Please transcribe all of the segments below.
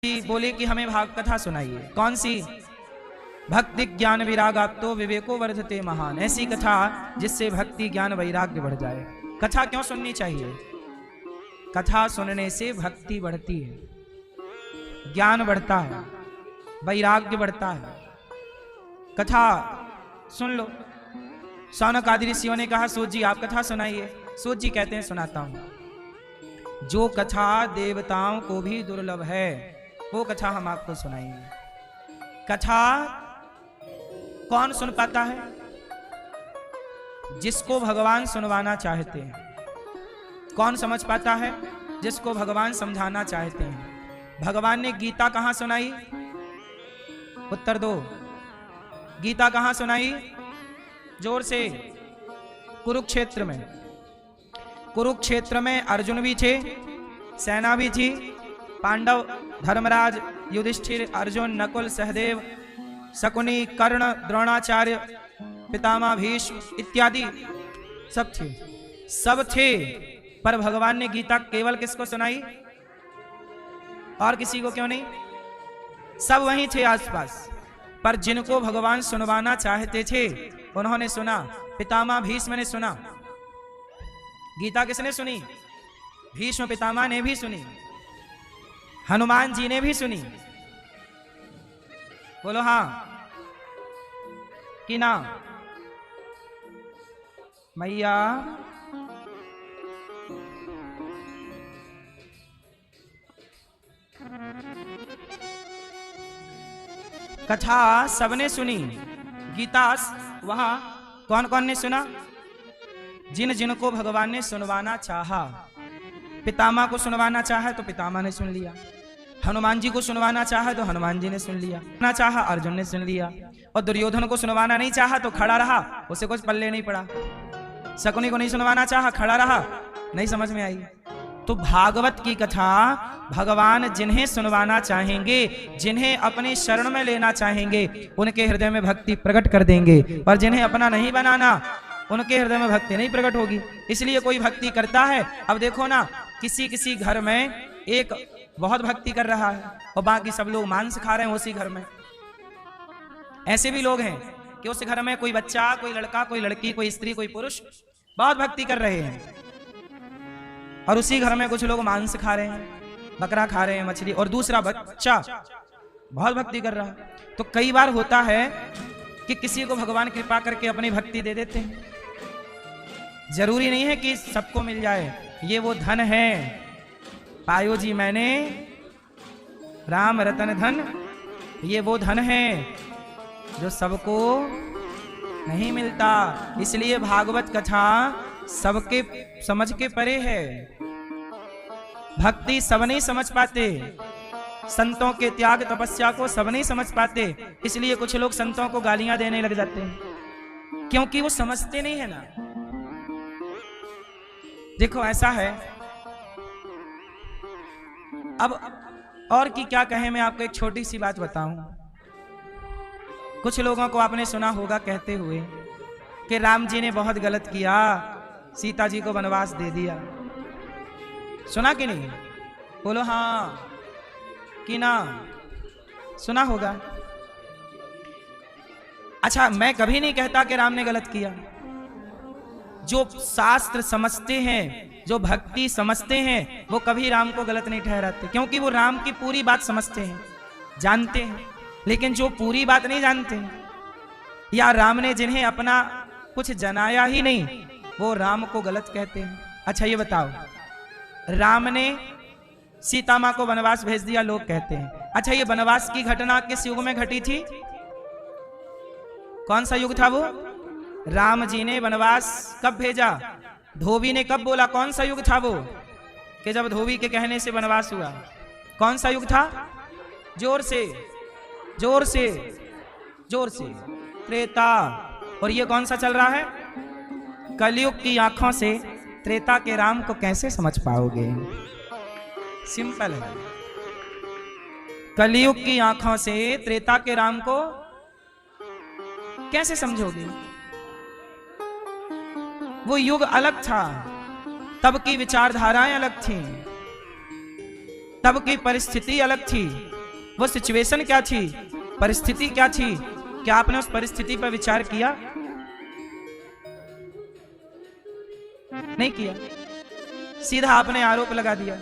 बोले कि हमें भाग कथा सुनाइए। कौन सी? भक्ति ज्ञान विरागात्तो विवेको वर्धते महान। ऐसी कथा जिससे भक्ति ज्ञान वैराग्य बढ़ जाए। कथा क्यों सुननी चाहिए? कथा सुनने से भक्ति बढ़ती है, ज्ञान बढ़ता है, वैराग्य बढ़ता है। कथा सुन लो। शौनक आदि ऋषियों ने कहा सूत जी आप कथा सुनाइए। सूत जी कहते हैं सुनाता हूं। जो कथा देवताओं को भी दुर्लभ है वो कथा हम आपको सुनाएंगे। कथा कौन सुन पाता है? जिसको भगवान सुनवाना चाहते हैं। कौन समझ पाता है? जिसको भगवान समझाना चाहते हैं। भगवान ने गीता कहां सुनाई? उत्तर दो। गीता कहां सुनाई? जोर से। कुरुक्षेत्र में। कुरुक्षेत्र में अर्जुन भी थे, सेना भी थी, पांडव, धर्मराज, युधिष्ठिर, अर्जुन, नकुल, सहदेव, शकुनी, कर्ण, द्रोणाचार्य, पितामह भीष्म इत्यादि सब थे। सब थे, पर भगवान ने गीता केवल किसको सुनाई? और किसी को क्यों नहीं? सब वहीं थे आसपास, पर जिनको भगवान सुनवाना चाहते थे उन्होंने सुना। पितामह भीष्म ने सुना। गीता किसने सुनी? भीष्म पितामह ने भी सुनी, हनुमान जी ने भी सुनी। बोलो हां कि ना? मैया कथा सबने सुनी। गीता वहां कौन कौन ने सुना? जिन जिनको भगवान ने सुनवाना चाहा। पितामह को सुनवाना चाहा तो पितामह ने सुन लिया, हनुमान जी को सुनवाना चाहा तो हनुमान जी ने सुन लिया, ना चाहा अर्जुन ने सुन लिया, और दुर्योधन को सुनवाना नहीं चाहा तो खड़ा रहा, उसे कुछ पल्ले नहीं पड़ा। शकुनी को नहीं सुनवाना चाहा, खड़ा रहा, नहीं समझ में आई। तो भागवत की कथा भगवान जिन्हें सुनवाना चाहेंगे, जिन्हें अपने शरण में लेना चाहेंगे, उनके हृदय में भक्ति प्रकट कर देंगे, और जिन्हें अपना नहीं बनाना उनके हृदय में भक्ति नहीं प्रकट होगी। इसलिए कोई भक्ति करता है। अब देखो ना, किसी किसी घर में एक बहुत भक्ति कर रहा है और बाकी सब लोग मांस खा रहे हैं उसी घर में। ऐसे भी लोग हैं कि उस घर में कोई बच्चा, कोई लड़का, कोई लड़की, कोई स्त्री, कोई पुरुष बहुत भक्ति कर रहे हैं, और उसी घर में कुछ लोग मांस खा रहे हैं, बकरा खा रहे हैं, मछली, और दूसरा बच्चा बहुत भक्ति कर रहा है। तो कई बार होता है कि किसी को भगवान कृपा करके अपनी भक्ति दे देते हैं। जरूरी नहीं है कि सबको मिल जाए। ये वो धन है, पायो जी मैंने राम रतन धन, ये वो धन है जो सबको नहीं मिलता। इसलिए भागवत कथा सबके समझ के परे है। भक्ति सब नहीं समझ पाते, संतों के त्याग तपस्या को सब नहीं समझ पाते। इसलिए कुछ लोग संतों को गालियां देने लग जाते हैं, क्योंकि वो समझते नहीं है ना। देखो ऐसा है, अब और की क्या कहें, मैं आपको एक छोटी सी बात बताऊं। कुछ लोगों को आपने सुना होगा कहते हुए कि राम जी ने बहुत गलत किया, सीता जी को वनवास दे दिया। सुना कि नहीं? बोलो हां कि ना? सुना होगा। अच्छा, मैं कभी नहीं कहता कि राम ने गलत किया। जो शास्त्र समझते हैं, जो भक्ति समझते हैं, वो कभी राम को गलत नहीं ठहराते, क्योंकि वो राम की पूरी बात समझते हैं, जानते हैं। लेकिन जो पूरी बात नहीं जानते, या राम ने जिन्हें अपना कुछ जनाया ही नहीं, वो राम को गलत कहते हैं। अच्छा ये बताओ, राम ने सीता मां को वनवास भेज दिया, लोग कहते हैं। अच्छा, ये वनवास की घटना किस युग में घटी थी? कौन सा युग था वो? राम जी ने वनवास कब भेजा? धोबी ने कब बोला? कौन सा युग था वो? कि जब धोबी के कहने से वनवास हुआ। कौन सा युग था? जोर से, जोर से, जोर से। त्रेता। और ये कौन सा चल रहा है? कलयुग की आंखों से त्रेता के राम को कैसे समझ पाओगे? सिंपल है। कलयुग की आंखों से त्रेता के राम को कैसे समझोगे? वो युग अलग था, तब की विचारधाराएं अलग थीं। तब की परिस्थिति अलग थी, वो सिचुएशन क्या थी, परिस्थिति क्या थी, क्या आपने उस परिस्थिति पर विचार किया? नहीं किया, सीधा आपने आरोप लगा दिया।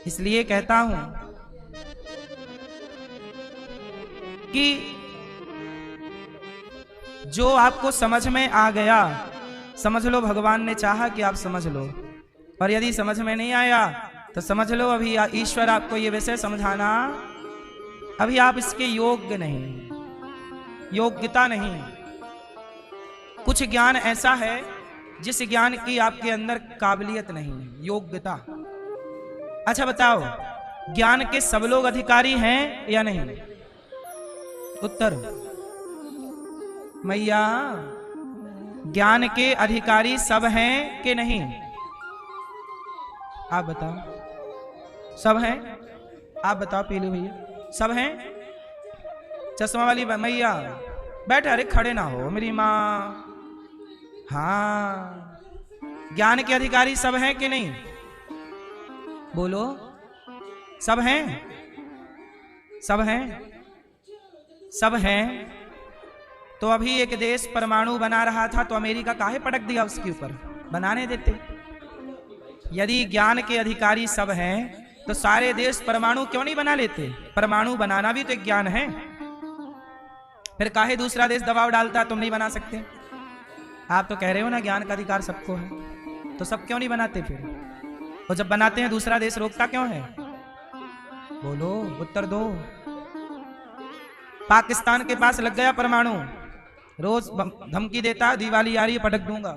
इसलिए कहता हूं कि जो आपको समझ में आ गया समझ लो भगवान ने चाहा कि आप समझ लो, और यदि समझ में नहीं आया तो समझ लो अभी ईश्वर आपको ये विषय समझाना, अभी आप इसके योग्य नहीं, योग्यता नहीं। कुछ ज्ञान ऐसा है जिस ज्ञान की आपके अंदर काबिलियत नहीं, योग्यता। अच्छा बताओ, ज्ञान के सब लोग अधिकारी हैं या नहीं? उत्तर, मैया ज्ञान के अधिकारी सब हैं कि नहीं? आप बताओ, सब हैं? आप बताओ पीलू भैया, सब हैं? चश्मा वाली मैया बैठे, अरे खड़े ना हो मेरी माँ। हाँ, ज्ञान के अधिकारी सब हैं कि नहीं? बोलो, सब हैं? सब हैं? सब हैं। तो अभी एक देश परमाणु बना रहा था तो अमेरिका काहे पटक दिया उसके ऊपर? बनाने देते। यदि ज्ञान के अधिकारी सब हैं तो सारे देश परमाणु क्यों नहीं बना लेते? परमाणु बनाना भी तो एक ज्ञान है। फिर काहे दूसरा देश दबाव डालता तुम नहीं बना सकते? आप तो कह रहे हो ना ज्ञान का अधिकार सबको है, तो सब क्यों नहीं बनाते फिर? और जब बनाते हैं दूसरा देश रोकता क्यों है? बोलो, उत्तर दो। पाकिस्तान के पास लग गया परमाणु, रोज धमकी देता है दिवाली आ रही है पटक दूंगा।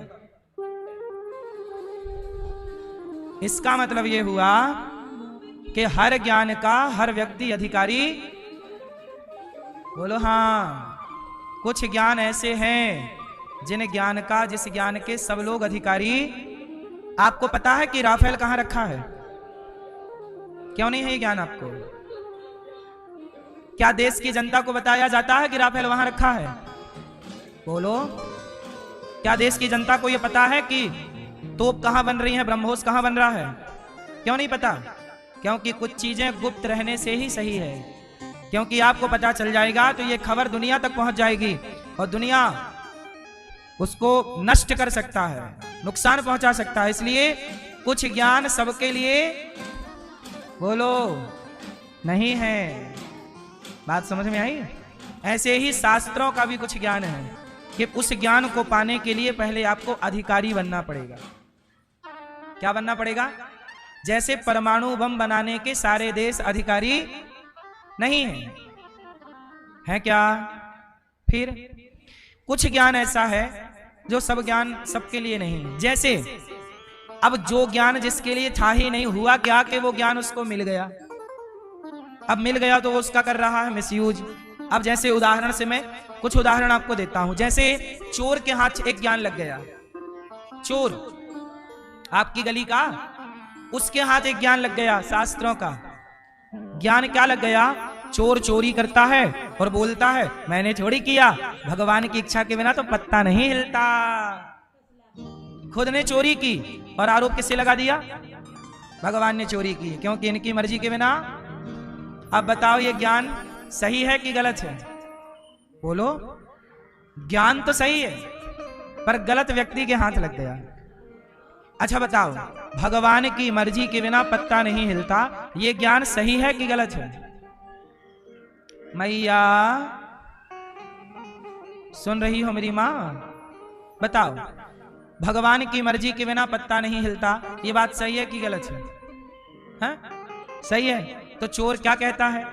इसका मतलब यह हुआ कि हर ज्ञान का हर व्यक्ति अधिकारी। बोलो हाँ, कुछ ज्ञान ऐसे हैं जिन ज्ञान का, जिस ज्ञान के सब लोग अधिकारी। आपको पता है कि राफेल कहां रखा है? क्यों नहीं है ये ज्ञान आपको? क्या देश की जनता को बताया जाता है कि राफेल वहां रखा है? बोलो, क्या देश की जनता को यह पता है कि तोप कहां बन रही है, ब्रह्मोस कहां बन रहा है? क्यों नहीं पता? क्योंकि कुछ चीजें गुप्त रहने से ही सही है। क्योंकि आपको पता चल जाएगा तो ये खबर दुनिया तक पहुंच जाएगी और दुनिया उसको नष्ट कर सकता है, नुकसान पहुंचा सकता है। इसलिए कुछ ज्ञान सबके लिए, बोलो, नहीं है। बात समझ में आई? ऐसे ही शास्त्रों का भी कुछ ज्ञान है कि उस ज्ञान को पाने के लिए पहले आपको अधिकारी बनना पड़ेगा। क्या बनना पड़ेगा? जैसे परमाणु बम बनाने के सारे देश अधिकारी नहीं हैं, है क्या? फिर कुछ ज्ञान ऐसा है जो सब ज्ञान सबके लिए नहीं है। जैसे अब जो ज्ञान जिसके लिए था ही नहीं, हुआ क्या कि वो ज्ञान उसको मिल गया। अब मिल गया तो वो उसका कर रहा है मिसयूज। अब जैसे उदाहरण से मैं कुछ उदाहरण आपको देता हूं। जैसे चोर के हाथ एक ज्ञान लग गया, चोर आपकी गली का, उसके हाथ एक ज्ञान लग गया शास्त्रों का। ज्ञान क्या लग गया? चोर चोरी करता है और बोलता है मैंने चोरी किया, भगवान की इच्छा के बिना तो पत्ता नहीं हिलता। खुद ने चोरी की और आरोप किससे लगा दिया? भगवान ने चोरी की, क्योंकि इनकी मर्जी के बिना। अब बताओ ये ज्ञान सही है कि गलत है? बोलो, ज्ञान तो सही है पर गलत व्यक्ति के हाथ लग गया। अच्छा बताओ, भगवान की मर्जी के बिना पत्ता नहीं हिलता, ये ज्ञान सही है कि गलत है? मैया सुन रही हो मेरी माँ? बताओ, भगवान की मर्जी के बिना पत्ता नहीं हिलता, ये बात सही है कि गलत है? हाँ? सही है। तो चोर क्या कहता है?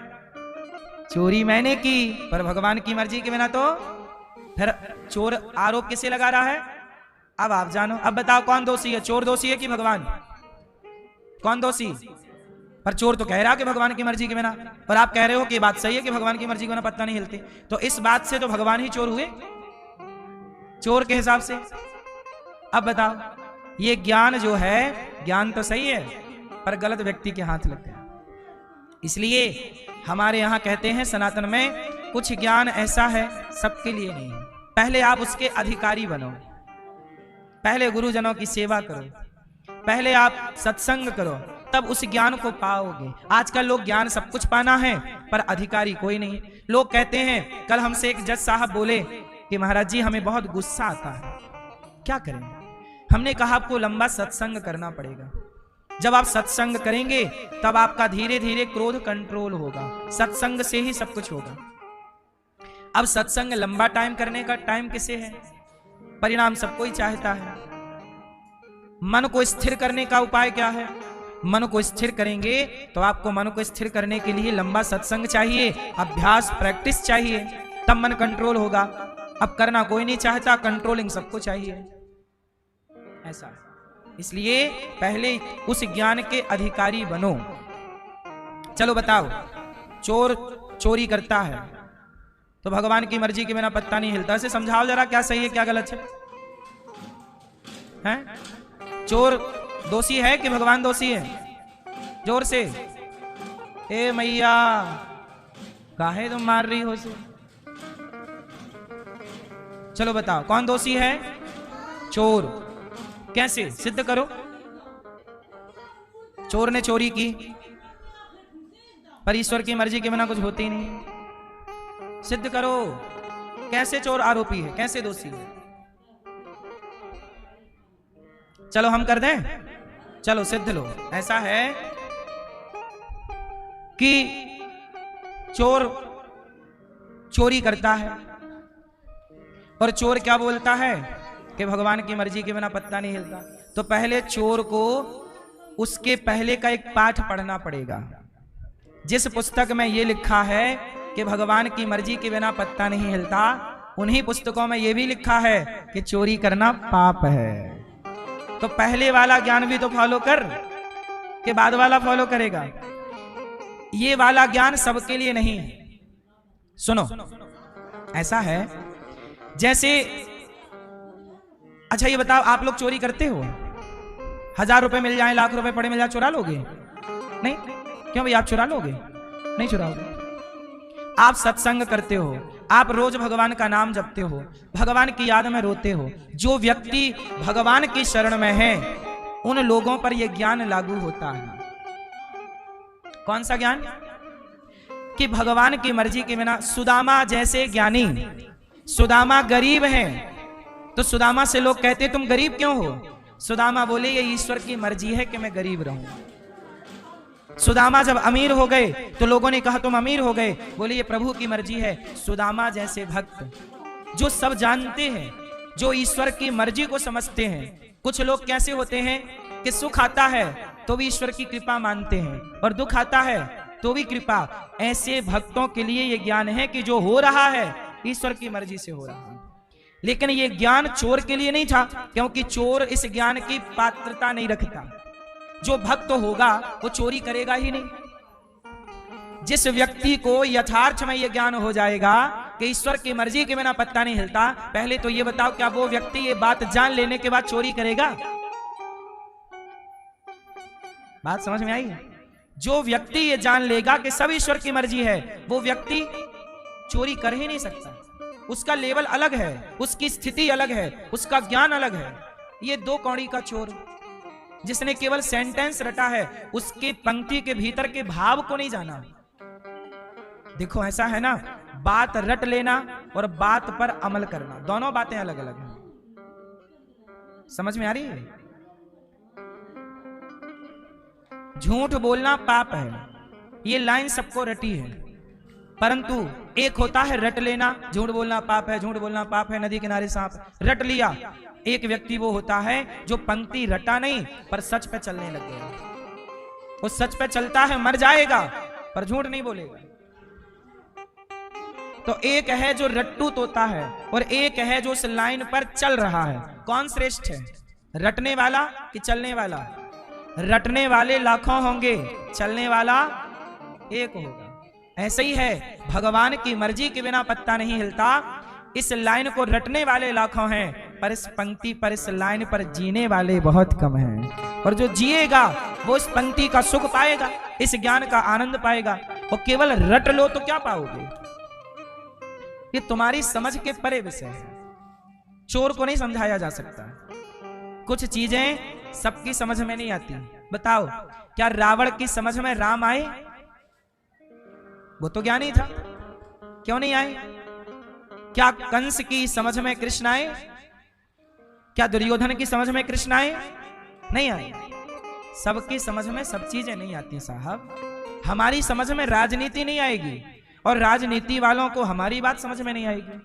चोरी मैंने की पर भगवान की मर्जी के बिना। तो फिर चोर आरोप किसे लगा रहा है? अब आप जानो। अब बताओ कौन दोषी है, चोर दोषी है कि भगवान? कौन दोषी? पर चोर तो कह रहा है कि भगवान की मर्जी के बिना, और आप कह रहे हो कि बात सही है कि भगवान की मर्जी के बिना पत्ता नहीं हिलते। तो इस बात से तो भगवान ही चोर हुए, चोर के हिसाब से। अब बताओ, ये ज्ञान जो है, ज्ञान तो सही है पर गलत व्यक्ति के हाथ लग गया। इसलिए हमारे यहां कहते हैं सनातन में, कुछ ज्ञान ऐसा है सबके लिए नहीं है। पहले आप उसके अधिकारी बनो, पहले गुरुजनों की सेवा करो, पहले आप सत्संग करो, तब उस ज्ञान को पाओगे। आजकल लोग ज्ञान सब कुछ पाना है पर अधिकारी कोई नहीं। लोग कहते हैं, कल हमसे एक जज साहब बोले कि महाराज जी हमें बहुत गुस्सा आता है, क्या करें? हमने कहा आपको लंबा सत्संग करना पड़ेगा। जब आप सत्संग करेंगे तब आपका धीरे धीरे क्रोध कंट्रोल होगा। सत्संग से ही सब कुछ होगा। अब सत्संग लंबा टाइम करने का टाइम किसे है? परिणाम सबको ही चाहता है। मन को स्थिर करने का उपाय क्या है? मन को स्थिर करेंगे तो आपको मन को स्थिर करने के लिए लंबा सत्संग चाहिए, अभ्यास प्रैक्टिस चाहिए, तब मन कंट्रोल होगा। अब करना कोई नहीं चाहता, कंट्रोलिंग सबको चाहिए, ऐसा। इसलिए पहले उस ज्ञान के अधिकारी बनो। चलो बताओ, चोर चोरी करता है तो भगवान की मर्जी के बिना पत्ता नहीं हिलता। इसे समझाओ जरा, क्या सही है क्या गलत है? हैं? चोर दोषी है कि भगवान दोषी है? जोर से, ए मैया काहे तुम मार रही हो उसे? चलो बताओ कौन दोषी है? चोर। कैसे सिद्ध करो? चोर ने चोरी की पर ईश्वर की मर्जी के बिना कुछ होती ही नहीं। सिद्ध करो कैसे चोर आरोपी है, कैसे दोषी है। चलो हम कर दें, चलो सिद्ध लो। ऐसा है कि चोर चोरी करता है और चोर क्या बोलता है कि भगवान की मर्जी के बिना पत्ता नहीं हिलता। तो पहले चोर को उसके पहले का एक पाठ पढ़ना पड़ेगा। जिस पुस्तक में यह लिखा है कि भगवान की मर्जी के बिना पत्ता नहीं हिलता, उन्हीं पुस्तकों में यह भी लिखा है कि चोरी करना पाप है। तो पहले वाला ज्ञान भी तो फॉलो कर, के बाद वाला फॉलो करेगा। ये वाला ज्ञान सबके लिए नहीं है। सुनो, ऐसा है जैसे, अच्छा ये बताओ, आप लोग चोरी करते हो? 1000 रुपए मिल जाए, लाख रुपए पड़े मिल जाए, चुरा लोगे? नहीं। क्यों भाई, आप चुरा लोगे? नहीं चुराओगे। आप सत्संग करते हो, आप रोज भगवान का नाम जपते हो, भगवान की याद में रोते हो। जो व्यक्ति भगवान की शरण में है उन लोगों पर यह ज्ञान लागू होता है। कौन सा ज्ञान? कि भगवान की मर्जी के बिना, सुदामा जैसे ज्ञानी, सुदामा गरीब है तो सुदामा से लोग कहते तुम गरीब क्यों हो? सुदामा बोले ये ईश्वर की मर्जी है कि मैं गरीब रहूं। सुदामा जब अमीर हो गए तो लोगों ने कहा तुम अमीर हो गए, बोले ये प्रभु की मर्जी है। सुदामा जैसे भक्त जो सब जानते हैं, जो ईश्वर की मर्जी को समझते हैं। कुछ लोग कैसे होते हैं कि सुख आता है तो भी ईश्वर की कृपा मानते हैं और दुख आता है तो भी कृपा। ऐसे भक्तों के लिए ये ज्ञान है कि जो हो रहा है ईश्वर की मर्जी से हो रहा है। लेकिन ये ज्ञान चोर के लिए नहीं था, क्योंकि चोर इस ज्ञान की पात्रता नहीं रखता। जो भक्त होगा वो चोरी करेगा ही नहीं। जिस व्यक्ति को यथार्थ में यह ज्ञान हो जाएगा कि ईश्वर की मर्जी के बिना पत्ता नहीं हिलता, पहले तो ये बताओ क्या वो व्यक्ति ये बात जान लेने के बाद चोरी करेगा? बात समझ में आई? जो व्यक्ति ये जान लेगा कि सब ईश्वर की मर्जी है, वो व्यक्ति चोरी कर ही नहीं सकता। उसका लेवल अलग है, उसकी स्थिति अलग है, उसका ज्ञान अलग है। ये 2 कौड़ी का चोर जिसने केवल सेंटेंस रटा है, उसके पंक्ति के भीतर के भाव को नहीं जाना। देखो ऐसा है ना, बात रट लेना और बात पर अमल करना, दोनों बातें अलग अलग हैं। समझ में आ रही है? झूठ बोलना पाप है, ये लाइन सबको रटी है। परंतु एक होता है रट लेना, झूठ बोलना पाप है, झूठ बोलना पाप है, नदी किनारे सांप, रट लिया। एक व्यक्ति वो होता है जो पंक्ति रटा नहीं पर सच पे चलने लग गया। वो सच पे चलता है, मर जाएगा पर झूठ नहीं बोलेगा। तो एक है जो रट्टू तोता है और एक है जो उस लाइन पर चल रहा है। कौन श्रेष्ठ है, रटने वाला कि चलने वाला? रटने वाले लाखों होंगे, चलने वाला एक होगा। ऐसे ही है, भगवान की मर्जी के बिना पत्ता नहीं हिलता। इस लाइन को रटने वाले लाखों हैं पर इस पंक्ति पर, इस लाइन पर जीने वाले बहुत कम हैं। और जो जिएगा वो इस पंक्ति का सुख पाएगा, इस ज्ञान का आनंद पाएगा। और केवल रट लो तो क्या पाओगे? ये तुम्हारी समझ के परे विषय है, चोर को नहीं समझाया जा सकता। कुछ चीजें सबकी समझ में नहीं आती। बताओ, क्या रावण की समझ में राम आए? वो तो ज्ञानी था, क्यों नहीं आए? क्या कंस की समझ में कृष्ण आए? क्या दुर्योधन की समझ में कृष्ण आए? नहीं आए। सबकी समझ में सब चीजें नहीं आती साहब। हमारी समझ में राजनीति नहीं आएगी और राजनीति वालों को हमारी बात समझ में नहीं आएगी,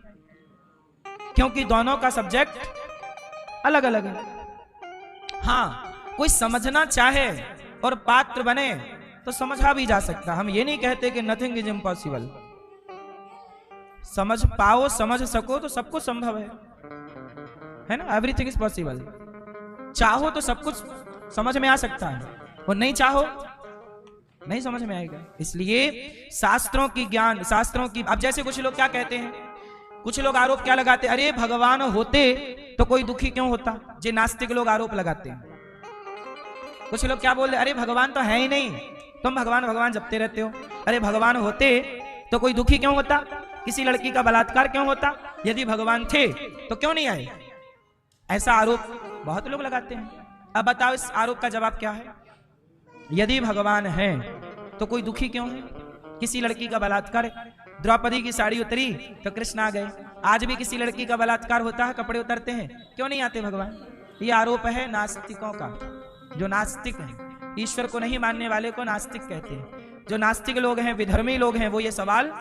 क्योंकि दोनों का सब्जेक्ट अलग अलग है। हाँ, कोई समझना चाहे और पात्र बने तो समझा भी जा सकता। हम ये नहीं कहते कि नथिंग इज इम्पॉसिबल। समझ पाओ, समझ सको तो सब कुछ संभव है ना। Everything is possible. चाहो तो सब कुछ समझ में आ सकता है, और नहीं चाहो नहीं समझ में आएगा। इसलिए शास्त्रों की ज्ञान, शास्त्रों की, अब जैसे कुछ लोग क्या कहते हैं, कुछ लोग आरोप क्या लगाते, अरे भगवान होते तो कोई दुखी क्यों होता। जे नास्तिक लोग आरोप लगाते हैं। कुछ लोग क्या बोल रहे, अरे भगवान तो है ही नहीं, तुम भगवान भगवान जपते रहते हो। अरे भगवान होते तो कोई दुखी क्यों होता, किसी लड़की का बलात्कार क्यों होता, यदि भगवान थे तो क्यों नहीं आए। ऐसा आरोप बहुत लोग लगाते हैं। अब बताओ इस आरोप का जवाब क्या है? यदि भगवान है तो कोई दुखी क्यों है। किसी लड़की का बलात्कार, द्रौपदी की साड़ी उतरी तो कृष्ण आ गए। आज भी किसी लड़की का बलात्कार होता है, कपड़े उतरते हैं, क्यों नहीं आते भगवान। ये आरोप है नास्तिकों का। जो नास्तिक हैं, ईश्वर को नहीं मानने वाले को नास्तिक कहते हैं। जो नास्तिक लोग हैं, विधर्मी लोग हैं, वो ये सवाल